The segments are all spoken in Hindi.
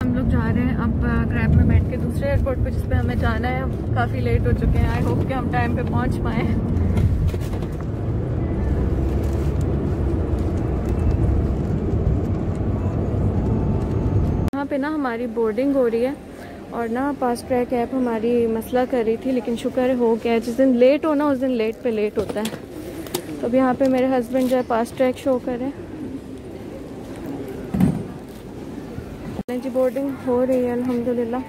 हम लोग जा रहे हैं अब ग्रैब में बैठ के दूसरे एयरपोर्ट पे जिस पे हमें जाना है। काफ़ी लेट हो चुके हैं। आई होप कि हम टाइम पे पहुंच पाए। यहाँ पे ना हमारी बोर्डिंग हो रही है और ना फास्ट ट्रैक ऐप हमारी मसला कर रही थी, लेकिन शुक्र है हो गया। जिस दिन लेट हो ना उस दिन लेट पे लेट होता है। तो अब यहाँ पे मेरे हस्बैंड जो है फास्ट ट्रैक शो करें जी। बोर्डिंग हो रही है अल्हम्दुलिल्लाह।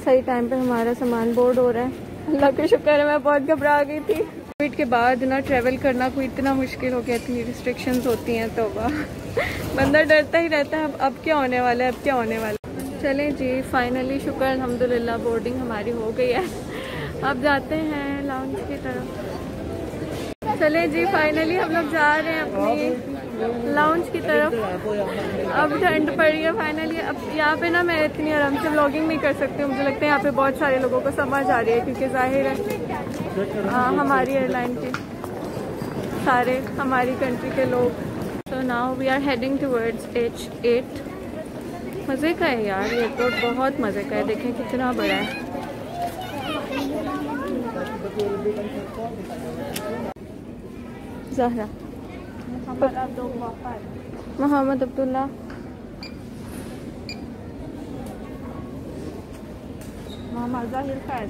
सही टाइम पे हमारा सामान बोर्ड हो रहा है। अल्लाह का शुक्र है। मैं बहुत घबरा गई थी। कोविड के बाद ना ट्रैवल करना कोई इतना मुश्किल हो गया, इतनी रिस्ट्रिक्शंस होती हैं तो बंदा डरता ही रहता है अब क्या होने वाला है, अब क्या होने वाला है। चलें जी, फाइनली शुक्र अल्हम्दुलिल्लाह बोर्डिंग हमारी हो गई है। अब जाते हैं लाउंज की तरफ। चले जी, फाइनली हम लोग जा रहे हैं अपनी लाउंज की तरफ। अब ठंड पड़ रही है फाइनली। अब यहाँ पे ना मैं इतनी आराम से व्लॉगिंग नहीं कर सकती हूँ। मुझे लगता है यहाँ पे बहुत सारे लोगों को समझ आ रही है, क्योंकि जाहिर है हमारी एयरलाइन के सारे हमारी कंट्री के लोग। तो now we are heading towards H8। मज़े का है यार ये एयरपोर्ट, बहुत मज़े का है। देखें कितना बड़ा है। ज़हरा, मोहम्मद अब्दुल्ला, मोहम्मद जाहिर खान,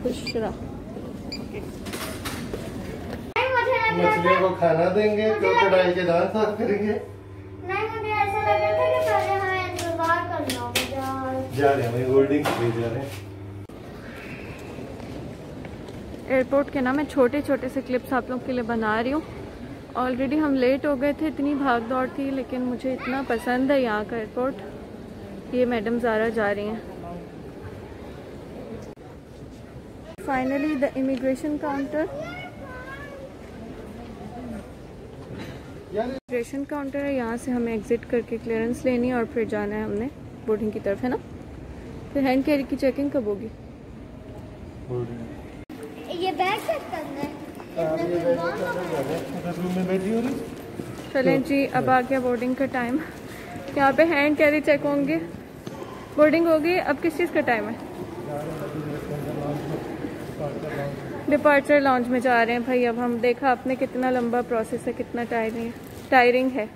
बुशरा। मछलियों को खाना देंगे, क्रोकोडाइल के दांत साफ करेंगे। नहीं, मुझे ऐसा लग रहा था कि पहले हमें इंतजार करना होगा। जा रहे हैं होल्डिंग ले जा रहे हैं। एयरपोर्ट के ना मैं छोटे छोटे से क्लिप्स आप लोग के लिए बना रही हूँ। ऑलरेडी हम लेट हो गए थे, इतनी भाग दौड़ थी, लेकिन मुझे इतना पसंद है यहाँ का एयरपोर्ट। ये मैडम ज़ारा जा रही हैं। Finally the immigration counter. Immigration counter है, यहाँ से हमें एग्जिट करके क्लियरेंस लेनी है और फिर जाना है हमने बोर्डिंग की तरफ, है ना। फिर हैंड कैरी की चेकिंग कब होगी? ये बैग चेक करना है। चलें जी, अब आ गया बोर्डिंग का टाइम। यहाँ पे हैंड कैरी चेक होंगे। बोर्डिंग होगी। अब किस चीज़ का टाइम है? डिपार्चर लाउंज में जा रहे हैं भाई। अब हम देखा आपने कितना लंबा प्रोसेस है, कितना टायरिंग है।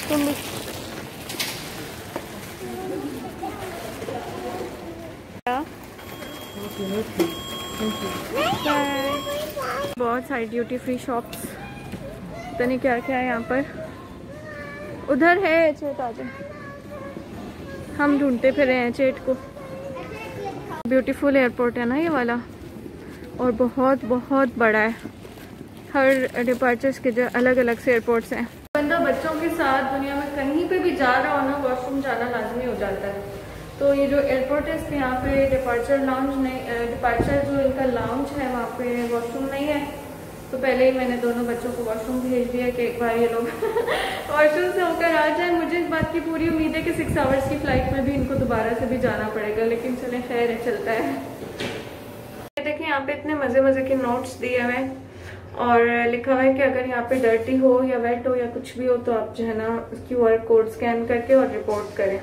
तुम बहुत सारी ड्यूटी फ्री शॉप्स, पता नहीं क्या क्या है यहाँ पर। उधर है चेट, आ जाए। हम ढूंढते फिर रहे हैं चेट को। ब्यूटीफुल एयरपोर्ट है ना ये वाला, और बहुत बहुत बड़ा है। हर डिपार्चर्स के जो अलग अलग से एयरपोर्ट्स हैं। बंदा बच्चों के साथ दुनिया में कहीं पे भी जा रहा हो ना, वॉशरूम जाना लाजमी हो जाता है। तो ये जो एयरपोर्ट है इसके यहाँ पे डिपार्चर लाउंज नहीं, डिपार्चर जो इनका लाउंज है वहाँ पे वॉशरूम नहीं है। तो पहले ही मैंने दोनों बच्चों को वॉशरूम भेज दिया कि एक बार ये लोग वॉशरूम से होकर आ जाए। मुझे इस बात की पूरी उम्मीद है कि 6 आवर्स की फ़्लाइट में भी इनको दोबारा से भी जाना पड़ेगा, लेकिन चलें खैर है, चलता है। देखिए यहाँ पे इतने मज़े मज़े के नोट्स दिए हुए हैं और लिखा हुआ है कि अगर यहाँ पे डर्टी हो या वेट हो या कुछ भी हो तो आप जो है ना QR कोड स्कैन करके और रिपोर्ट करें।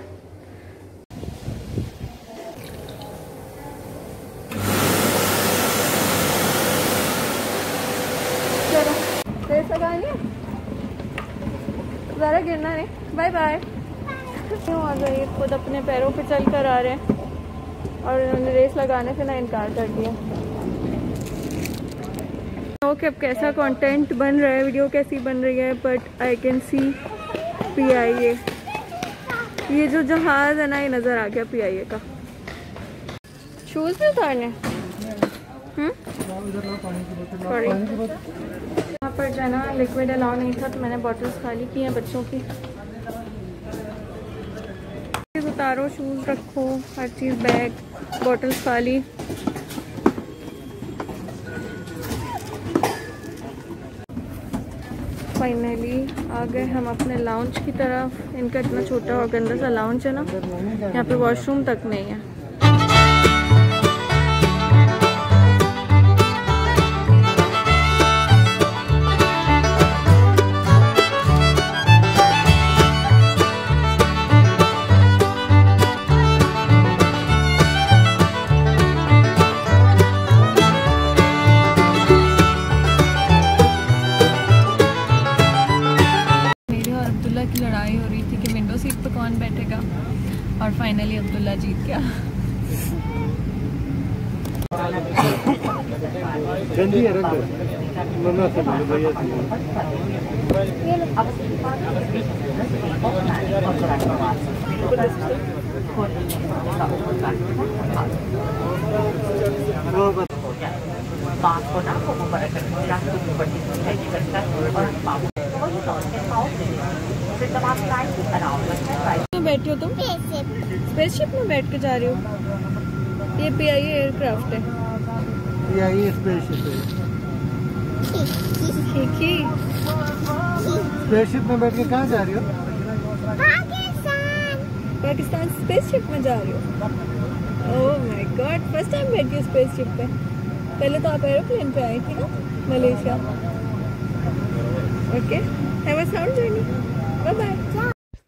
चलो रेस लगानी है, ज़रा गिरना नहीं। Bye bye. क्यों आ गए, खुद अपने पैरों पे चल कर आ रहे हैं और उन्होंने रेस लगाने से ना इनकार कर दिया। ओके, अब कैसा कंटेंट बन रहा है, वीडियो कैसी बन रही है, but I can see PIA। ये जो जहाज है ना ये नज़र आ गया PIA का। शूज़ भी उतारने सॉरी। यहाँ पर जो है ना लिक्विड अलाउ नहीं था तो मैंने बॉटल्स खाली की हैं बच्चों की। उतारो, शूज़ रखो, हर चीज़, बैग, बॉटल्स खाली। फाइनली आ गए हम अपने लाउंज की तरफ। इनका इतना छोटा और गंदा सा लाउंज है ना, यहाँ पे वॉशरूम तक नहीं है। की लड़ाई हो रही थी कि विंडो सीट पे कौन बैठेगा, और फाइनली अब्दुल्ला जीत गया। बैठी हो तुम? स्पेसशिप में बैठ के जा रही हो? ये PIA एयरक्राफ्ट है। PIA स्पेसशिप है। स्पेसशिप में बैठ के कहाँ जा रही हो? पाकिस्तान स्पेसशिप में जा रही हो? Oh my God, first time बैठी हो स्पेसशिप पे। पहले तो आप एरोप्लेन पे आई थी ना, Malaysia. Okay, have a sound journey, bye bye.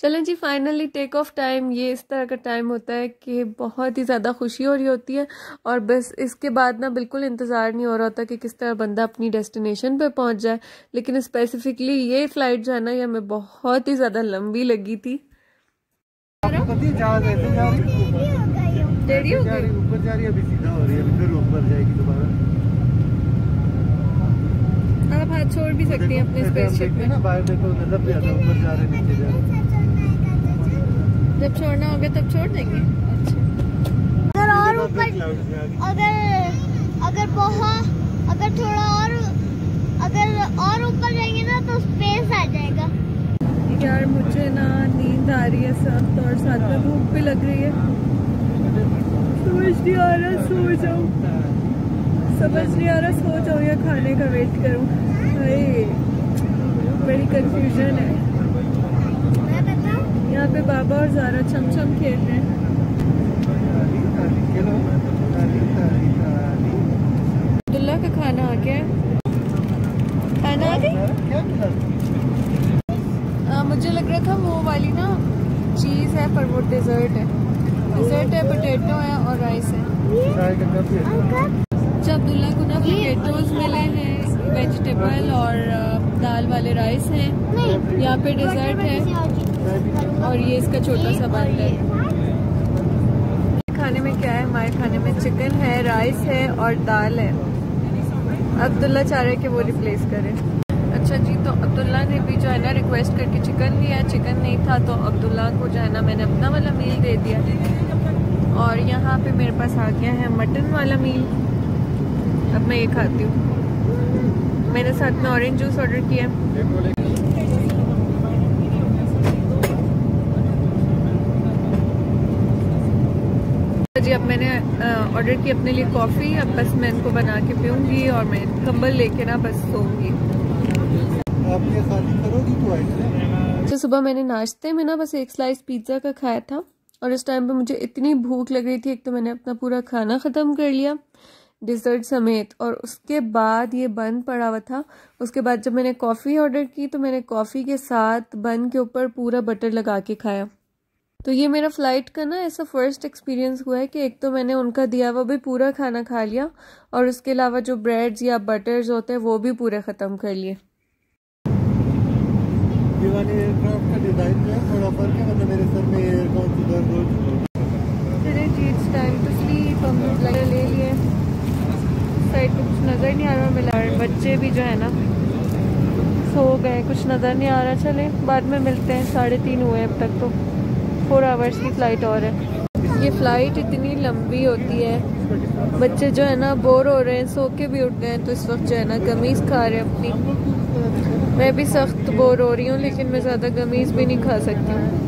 चलें जी, फाइनली टेक ऑफ टाइम। ये इस तरह का टाइम होता है कि बहुत ही ज़्यादा खुशी हो रही होती है, और बस इसके बाद ना बिल्कुल इंतज़ार नहीं हो रहा होता कि किस तरह बंदा अपनी डेस्टिनेशन पे पहुंच जाए। लेकिन स्पेसिफिकली ये फ़्लाइट जो है ना, ये हमें बहुत ही ज़्यादा लंबी लगी थी। टेढ़ी हो गई, ऊपर जा रही है, अभी सीधा हो रही है, फिर ऊपर जाएगी दोबारा। आप हाथ छोड़ भी सकती हैं अपने स्पेसशिप में ना, बाहर देखो, नजर ज्यादा ऊपर जा रहे, नीचे जा रहे। जब छोड़ना होगा तब छोड़ देंगे। अच्छा, अगर और ऊपर, अगर थोड़ा और ऊपर जाएंगे ना तो स्पेस आ जाएगा। यार मुझे ना नींद आ रही है सख्त, और साथ में भूख भी लग रही है। समझ नहीं आ रहा सो जाऊं, समझ नहीं आ रहा सो जाऊं या खाने का वेट करूं। बड़ी कंफ्यूजन है। यहाँ पे बाबा और ज़ारा छम खेल रहे हैं। अब्दुल्ला का खाना आ गया है। खाना आ गई? मुझे लग रहा था वो वाली ना चीज़ है, पर वो डेजर्ट है। डेजर्ट है, पोटैटो है और राइस है। जब अब्दुल्ला को ना पोटैटोज मिले हैं, वेजिटेबल और दाल वाले राइस हैं। यहाँ पे डेजर्ट है, और ये इसका छोटा सा बंद है। खाने में क्या है? हमारे खाने में चिकन है, राइस है और दाल है। अब्दुल्ला चाह रहे कि वो रिप्लेस करें। अच्छा जी, तो अब्दुल्ला ने भी जो है ना रिक्वेस्ट करके चिकन लिया। चिकन नहीं था तो अब्दुल्ला को जो है ना मैंने अपना वाला मील दे दिया, और यहाँ पे मेरे पास आ गया है मटन वाला मील। अब मैं ये खाती हूँ। मैंने साथ में ऑरेंज जूस ऑर्डर किया। जी, अब मैंने ऑर्डर की अपने लिए कॉफ़ी। अब बस मैं इनको बना के पीऊँगी, और मैं कंबल लेके ना बस सोऊंगी। आप ये खाली करोगी तो आएगी। तो सुबह मैंने नाश्ते में ना बस एक स्लाइस पिज़्ज़ा का खाया था, और इस टाइम पे मुझे इतनी भूख लग रही थी। एक तो मैंने अपना पूरा खाना ख़त्म कर लिया डिज़र्ट समेत, और उसके बाद ये बन पड़ा हुआ था। उसके बाद जब मैंने कॉफ़ी ऑर्डर की तो मैंने कॉफ़ी के साथ बन के ऊपर पूरा बटर लगा के खाया। तो ये मेरा फ़्लाइट का ना ऐसा फ़र्स्ट एक्सपीरियंस हुआ है कि एक तो मैंने उनका दिया हुआ भी पूरा खाना खा लिया, और उसके अलावा जो ब्रेड्स या बटर्स होते हैं वो भी पूरे ख़त्म कर लिए। ये वाले एयरक्राफ्ट का डिज़ाइन जो है थोड़ा फर्क है, मतलब मेरे सर में एयरक्राफ्ट उधर चलिए जी, इट्स टाइम टू स्लीप। हम लोग ले लिए, साइड पे कुछ नज़र नहीं आ रहा मिला, और बच्चे भी जो है ना सो गए, कुछ नज़र नहीं आ रहा। चले बाद में मिलते हैं। 3:30 हुए अब तक, तो 4 आवर्स की फ़्लाइट और है। ये फ़्लाइट इतनी लंबी होती है, बच्चे जो है ना बोर हो रहे हैं, सो के भी उठ गए। तो इस वक्त जो है ना गमीज़ खा रहे हैं अपनी। मैं भी सख्त बोर हो रही हूँ, लेकिन मैं ज़्यादा गमीज़ भी नहीं खा सकती हूँ।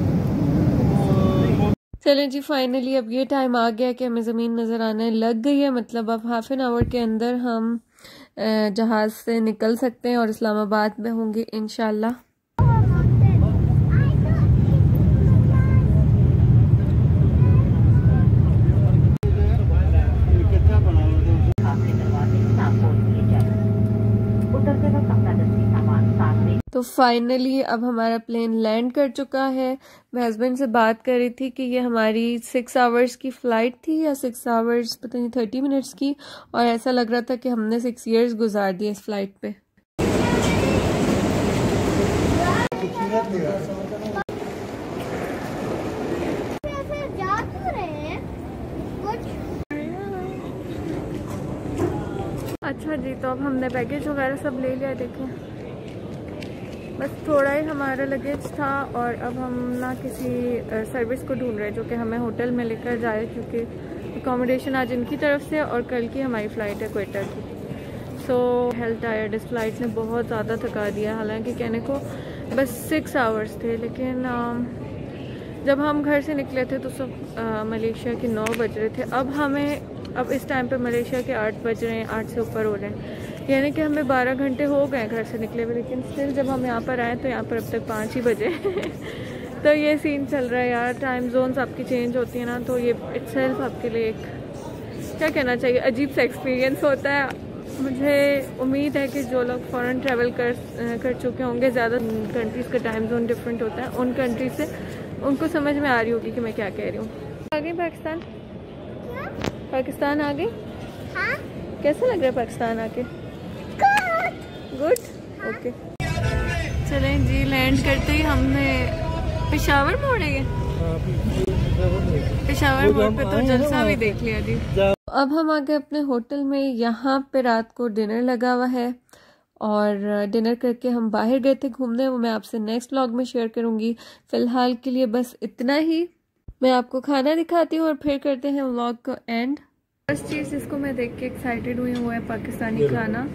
चलें जी, फाइनली अब ये टाइम आ गया कि हमें ज़मीन नज़र आने लग गई है। मतलब अब हाफ एन आवर के अंदर हम जहाज़ से निकल सकते हैं और इस्लामाबाद में होंगे इंशाल्लाह। तो फाइनली अब हमारा प्लेन लैंड कर चुका है। मैं हस्बैंड से बात कर रही थी कि ये हमारी 6 आवर्स की फ़्लाइट थी या 6 आवर्स पता नहीं 30 मिनट्स की, और ऐसा लग रहा था कि हमने 6 इयर्स गुजार दिए इस फ्लाइट पे। अच्छा जी, तो अब हमने बैगेज वगैरह सब ले लिया। देखें बस थोड़ा ही हमारा लगेज था, और अब हम ना किसी सर्विस को ढूंढ रहे हैं जो कि हमें होटल में लेकर जाए, क्योंकि अकोमोडेशन आज इनकी तरफ से और कल की हमारी फ़्लाइट है क्वेटा की। सो हेल्थ टायर्ड, इस फ्लाइट ने बहुत ज़्यादा थका दिया। हालांकि कहने को बस 6 आवर्स थे, लेकिन जब हम घर से निकले थे तो सब मलेशिया के 9 बज रहे थे। अब इस टाइम पर मलेशिया के 8 बज रहे हैं, 8 से ऊपर हो रहे हैं, यानी कि हमें 12 घंटे हो गए घर से निकले हुए। लेकिन स्टिल जब हम यहाँ पर आए तो यहाँ पर अब तक 5 ही बजे तो ये सीन चल रहा है यार। टाइम जोन्स आपकी चेंज होती है ना, तो ये इटसेल्फ आपके लिए एक क्या कहना चाहिए अजीब सा एक्सपीरियंस होता है। मुझे उम्मीद है कि जो लोग फ़ॉरेन ट्रैवल कर चुके होंगे, ज़्यादा कंट्रीज़ का टाइम जोन डिफरेंट होता है, उन कंट्रीज से उनको समझ में आ रही होगी कि मैं क्या कह रही हूँ। आ गई पाकिस्तान आ गई। हाँ? कैसा लग रहा है पाकिस्तान आके? Good okay. चलें जी, लैंड करते ही हमने पेशावर मोड़ है, पेशावर मोड़ पे तो जलसा भी देख लिया जी। अब हम आ गए अपने होटल में। यहाँ पे रात को डिनर लगा हुआ है, और डिनर करके हम बाहर गए थे घूमने, वो मैं आपसे नेक्स्ट व्लॉग में शेयर करूँगी। फ़िलहाल के लिए बस इतना ही। मैं आपको खाना दिखाती हूँ और फिर करते हैं व्लॉग को एंड। फर्स्ट चीज़ जिसको मैं देख के एक्साइटेड हुई वो है पाकिस्तानी खाना।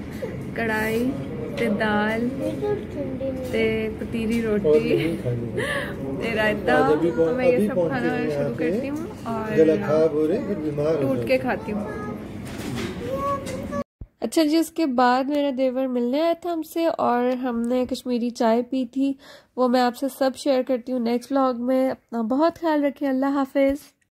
कढ़ाई ते दाल ते पतीली रोटी ते रायता। तो मैं ये सब खाना शुरू करती हूँ और टूट के खाती हूँ। अच्छा जी, उसके बाद मेरा देवर मिलने आया था हमसे और हमने कश्मीरी चाय पी थी। वो मैं आपसे सब शेयर करती हूँ नेक्स्ट व्लॉग में। अपना बहुत ख्याल रखिए। अल्लाह हाफिज़।